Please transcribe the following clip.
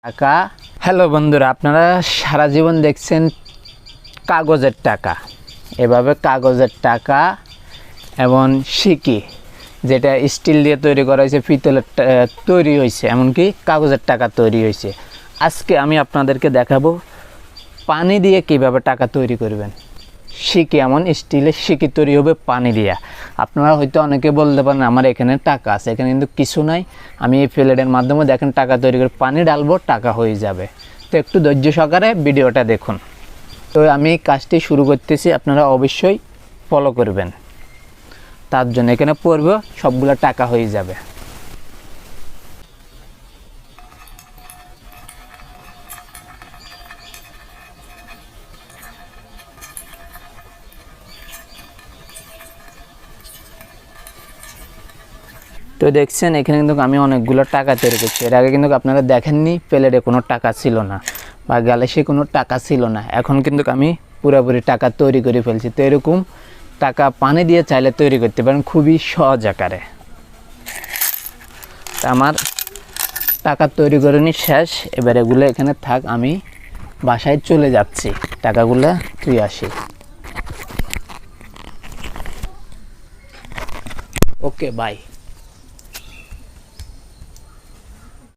টাকা। হ্যালো বন্ধুরা, আপনারা সারা জীবন দেখছেন কাগজের টাকা, এভাবে কাগজের টাকা এবং সিকি, যেটা স্টিল দিয়ে তৈরি করা হয়েছে, পিতলের তৈরি হয়েছে, এমনকি কাগজের টাকা তৈরি হয়েছে। আজকে আমি আপনাদেরকে দেখাবো পানি দিয়ে কিভাবে টাকা তৈরি করবেন। সিকি, এমন স্টিলের সিকি তৈরি হবে পানি দিয়া। আপনারা হয়তো অনেকে বলতে পারেন আমার এখানে টাকা আছে, এখানে কিন্তু কিছু নাই, আমি এই প্লেটের মাধ্যমে দেখেন টাকা তৈরি করে পানি ডালবো, টাকা হয়ে যাবে। তো একটু ধৈর্য সহকারে ভিডিওটা দেখুন। তো আমি কাজটি শুরু করতেছি, আপনারা অবশ্যই ফলো করবেন। তার জন্য এখানে পড়বে, সবগুলো টাকা হয়ে যাবে। তো দেখছেন এখানে কিন্তু আমি অনেকগুলো টাকা তৈরি করছি। এর আগে কিন্তু আপনারা দেখেননি প্লেটে কোনো টাকা ছিল না বা গ্যালাসে কোনো টাকা ছিল না। এখন কিন্তু আমি পুরোপুরি টাকা তৈরি করে ফেলছি। তো এরকম টাকা পানি দিয়ে চাইলে তৈরি করতে পারেন খুবই সহজ আকারে। তা আমার টাকা তৈরি করে নি শেষ, এবার এগুলো এখানে থাক, আমি বাসায় চলে যাচ্ছি, টাকাগুলো তুই আসি। ওকে, বাই।